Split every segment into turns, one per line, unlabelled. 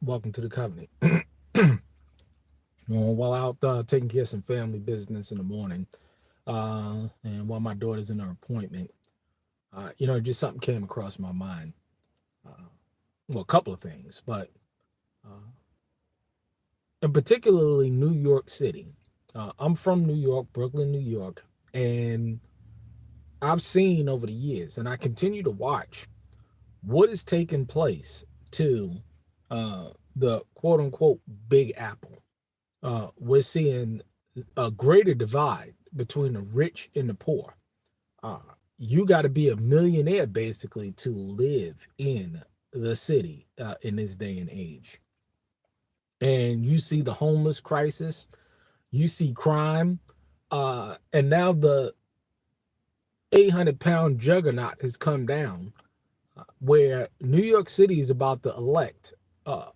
Welcome to the covenant. While out taking care of some family business in the morning, and while my daughter's in her appointment, just something came across my mind. Uh, well, a couple of things, but uh, and particularly New York City. I'm from New York, Brooklyn, New York, and I've seen over the years, and I continue to watch what is taking place to the quote unquote Big Apple. We're seeing a greater divide between the rich and the poor. Uh, you got to be a millionaire basically to live in the city in this day and age. And you see the homeless crisis, you see crime, and now the 800-pound juggernaut has come down where New York City is about to elect uh,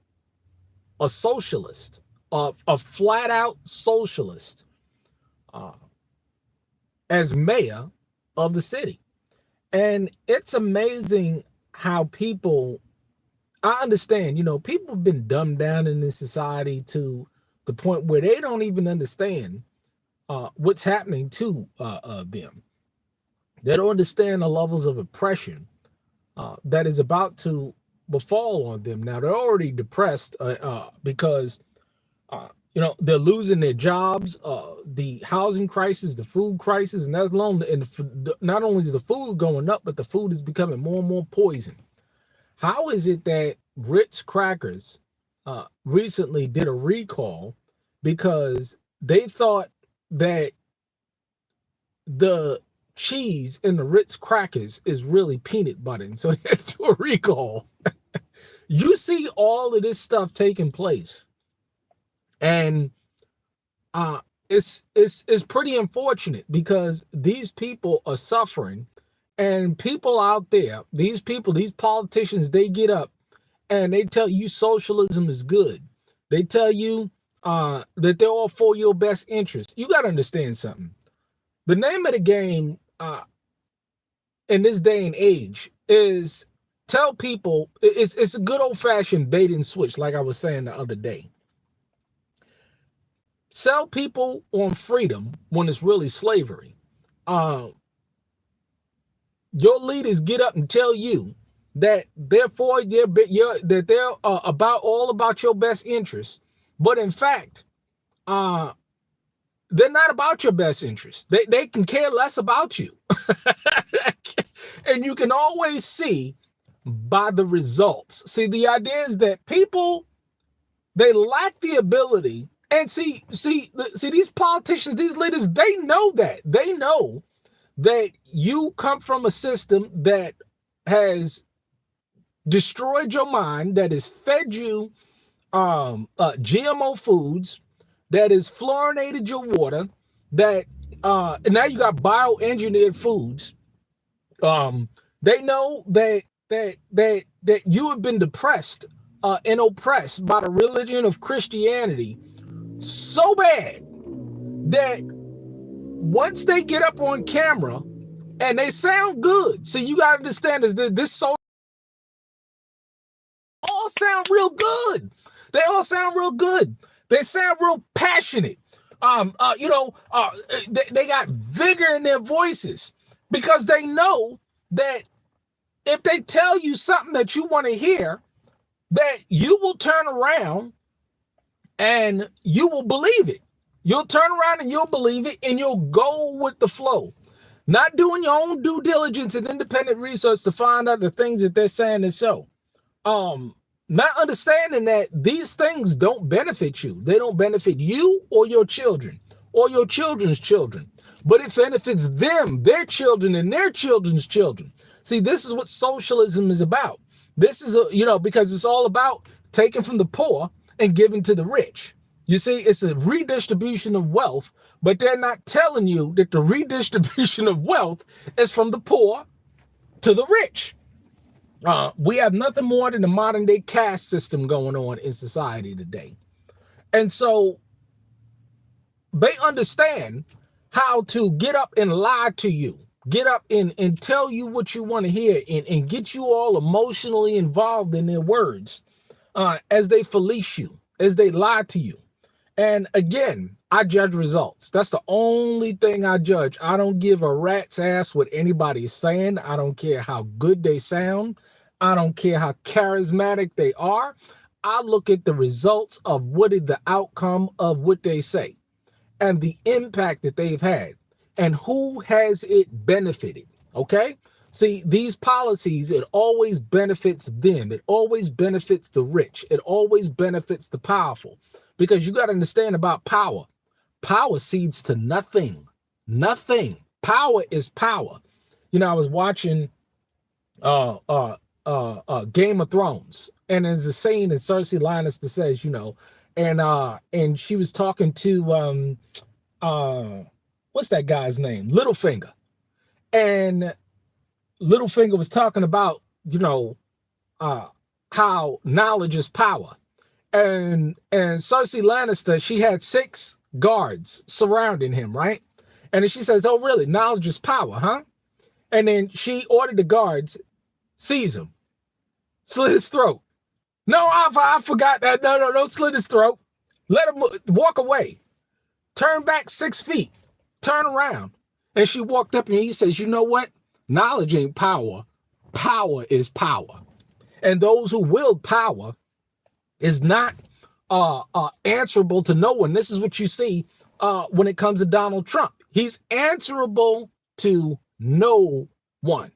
a socialist, a flat out socialist, uh, as mayor of the city. And it's amazing how people, I understand, people have been dumbed down in this society to the point where they don't even understand what's happening to them. They don't understand the levels of oppression that is about to befall on them. Now, they're already depressed because they're losing their jobs, the housing crisis, the food crisis, and that's long. And not only is the food going up, but the food is becoming more and more poison. How is it that Ritz crackers recently did a recall because they thought that the cheese in the Ritz crackers is really peanut butter, and so they had to do a recall? You see all of this stuff taking place, and it's pretty unfortunate because these people are suffering, and people out there, these politicians, they get up and they tell you socialism is good. They tell you that they're all for your best interest. You got to understand something. The name of the game in this day and age is tell people it's a good old fashioned bait and switch, like I was saying the other day. Sell people on freedom when it's really slavery. Uh, your leaders get up and tell you that therefore that they're about your best interest, but in fact, they're not about your best interest. They can care less about you, and you can always see by the results. See, the idea is that people, they lack the ability. And see, these politicians, these leaders, they know that. They know that you come from a system that has destroyed your mind, that has fed you GMO foods, that has fluorinated your water, that and now you got bioengineered foods. They know that you have been depressed and oppressed by the religion of Christianity so bad that once they get up on camera and they sound good, see, you got to understand is that this all sound real good. They all sound real good. They sound real passionate. They got vigor in their voices because they know that if they tell you something that you want to hear, that you will turn around and you will believe it. You'll turn around and you'll believe it, and you'll go with the flow. Not doing your own due diligence and independent research to find out the things that they're saying is so. Not understanding that these things don't benefit you. They don't benefit you or your children or your children's children. But it benefits them, their children, and their children's children. See, this is what socialism is about. This is, because it's all about taking from the poor and giving to the rich. You see, it's a redistribution of wealth, but they're not telling you that the redistribution of wealth is from the poor to the rich. We have nothing more than the modern day caste system going on in society today. And so they understand how to get up and lie to you, get up and tell you what you want to hear and get you all emotionally involved in their words. as they fleece you, as they lie to you. And again, I judge results. That's the only thing I judge. I don't give a rat's ass what anybody's saying. I don't care how good they sound. I don't care how charismatic they are. I look at the results of what is the outcome of what they say and the impact that they've had and who has it benefited. Okay? See, these policies, it always benefits them. It always benefits the rich. It always benefits the powerful. Because you got to understand about power. Power cedes to nothing. Nothing. Power is power. You know, I was watching Game of Thrones, and there's a saying that Cersei Lannister says, you know, and she was talking to what's that guy's name? Littlefinger. And Littlefinger was talking about, you know, how knowledge is power. And Cersei Lannister, she had 6 guards surrounding him, right? And then she says, oh, really? Knowledge is power, huh? And then she ordered the guards, seize him, slit his throat. No, I forgot that. No, don't slit his throat. Let him walk away. Turn back 6 feet. Turn around. And she walked up and he says, you know what? Knowledge ain't power. Power is power. And those who wield power is not answerable to no one. This is what you see when it comes to Donald Trump. He's answerable to no one.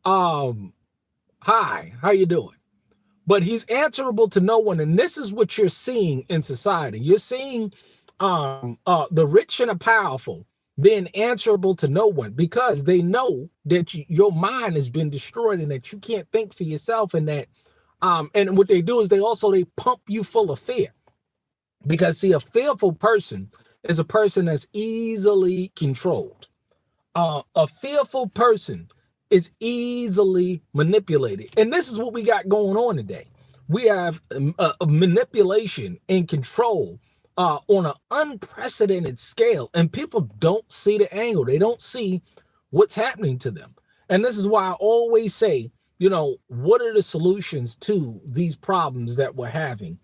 Hi, how you doing? But he's answerable to no one. And this is what you're seeing in society. You're seeing the rich and the powerful being answerable to no one because they know that your mind has been destroyed and that you can't think for yourself, and that and what they do is they pump you full of fear. Because see, a fearful person is a person that's easily controlled. A fearful person is easily manipulated. And this is what we got going on today. We have a manipulation and control on an unprecedented scale, and people don't see the angle. They don't see what's happening to them. And this is why I always say, you know, what are the solutions to these problems that we're having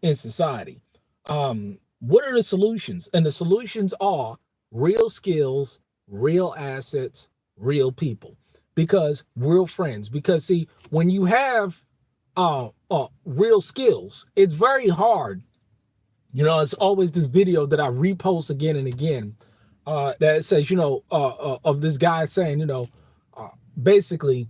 in society? What are the solutions? And the solutions are real skills, real assets, real people, because real friends. Because see, when you have real skills, it's very hard. You know, it's always this video that I repost again and again that says, you know, of this guy saying, you know, basically,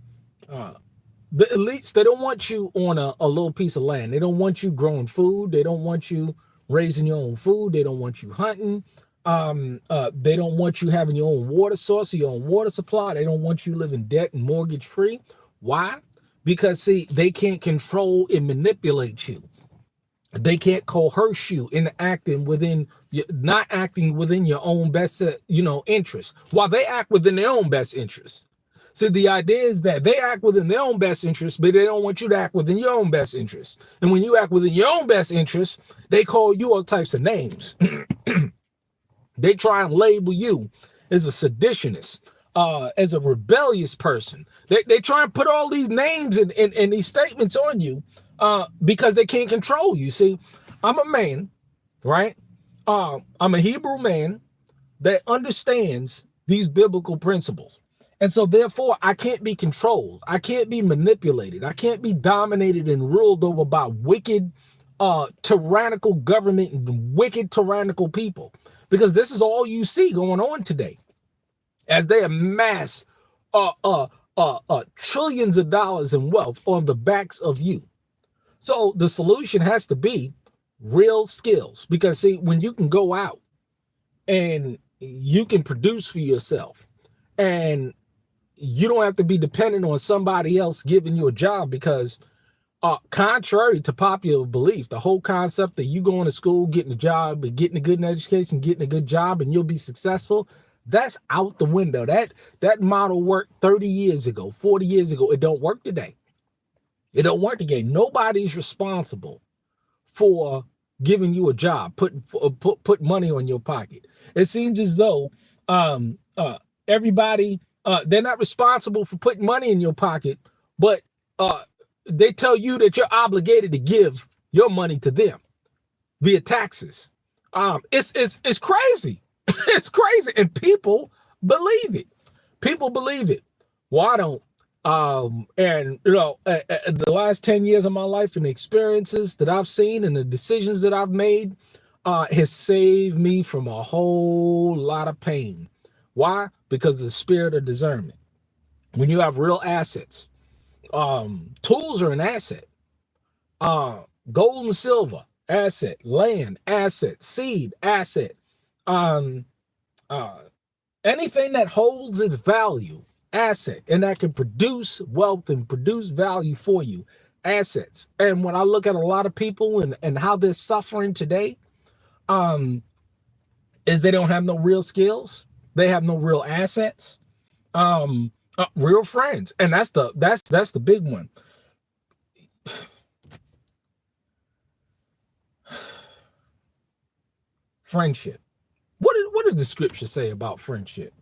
the elites, they don't want you on a little piece of land. They don't want you growing food. They don't want you raising your own food. They don't want you hunting. They don't want you having your own water source or your own water supply. They don't want you living debt and mortgage free. Why? Because see, they can't control and manipulate you. They can't coerce you into not acting within your own best, interest, while they act within their own best interest. So the idea is that they act within their own best interest, but they don't want you to act within your own best interest. And when you act within your own best interest, they call you all types of names. They try and label you as a seditionist, as a rebellious person. They try and put all these names and these statements on you because they can't control you. See, I'm a man, right? I'm a Hebrew man that understands these biblical principles. And so therefore, I can't be controlled. I can't be manipulated. I can't be dominated and ruled over by wicked, tyrannical government and wicked, tyrannical people. Because this is all you see going on today as they amass trillions of dollars in wealth on the backs of you. So the solution has to be real skills. Because see, when you can go out and you can produce for yourself, and you don't have to be dependent on somebody else giving you a job, because contrary to popular belief, the whole concept that you going to school, getting a job, but getting a good education, getting a good job, and you'll be successful, that's out the window. That model worked 30 years ago, 40 years ago. It don't work today. It don't work today. Nobody's responsible for giving you a job, put money on your pocket. It seems as though everybody, they're not responsible for putting money in your pocket, but they tell you that you're obligated to give your money to them via taxes. It's crazy. It's crazy, and people believe it. People believe it. Well, I don't. And the last 10 years of my life and the experiences that I've seen and the decisions that I've made has saved me from a whole lot of pain. Why? Because of the spirit of discernment. When you have real assets, tools are an asset. Gold and silver, asset. Land, asset. Seed, asset. Anything that holds its value, asset, and that can produce wealth and produce value for you, assets. And when I look at a lot of people and how they're suffering today, is they don't have no real skills, they have no real assets, real friends, and that's the big one. Friendship. What does the scripture say about friendship?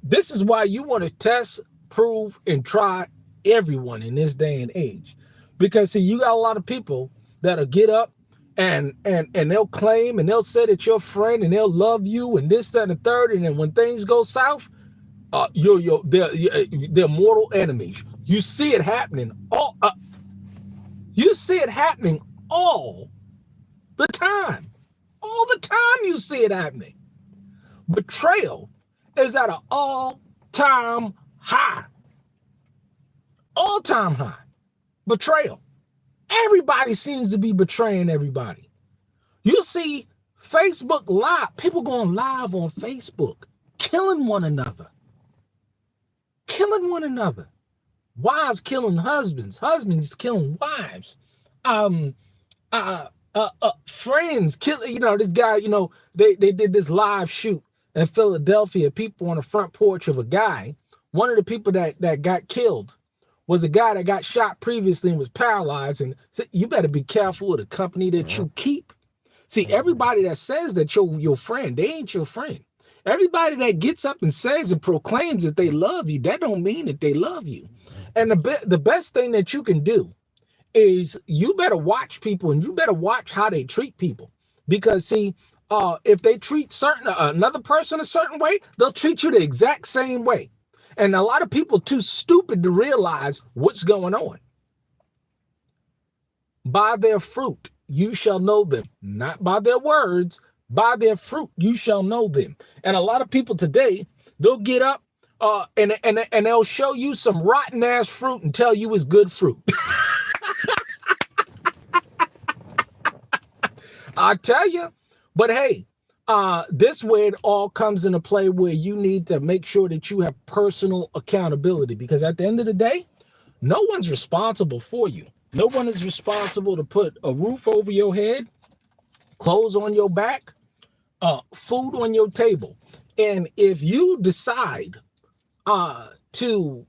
This is why you want to test, prove, and try everyone in this day and age. Because see, you got a lot of people that'll get up and they'll claim and they'll say that you're a friend and they'll love you and this, that, and the third. And then when things go south, they're mortal enemies. You see it happening you see it happening all the time. All the time you see it happening. Betrayal is at an all-time high. All-time high. Betrayal. Everybody seems to be betraying everybody. You see Facebook Live, people going live on Facebook, killing one another. Killing one another. Wives killing husbands. Husbands killing wives. Friends killing, this guy, they did this live shoot in Philadelphia, people on the front porch of a guy. One of the people that got killed was a guy that got shot previously and was paralyzed. And said, you better be careful of the company that you keep. See, everybody that says that you're your friend, they ain't your friend. Everybody that gets up and says and proclaims that they love you, that don't mean that they love you. And the best thing that you can do is you better watch people and you better watch how they treat people. Because see, if they treat another person a certain way, they'll treat you the exact same way. And a lot of people too stupid to realize what's going on. By their fruit, you shall know them. Not by their words, by their fruit, you shall know them. And a lot of people today, they'll get up and they'll show you some rotten ass fruit and tell you it's good fruit. I tell you, but hey, this way it all comes into play where you need to make sure that you have personal accountability, because at the end of the day, no one's responsible for you. No one is responsible to put a roof over your head, clothes on your back, food on your table. And if you decide to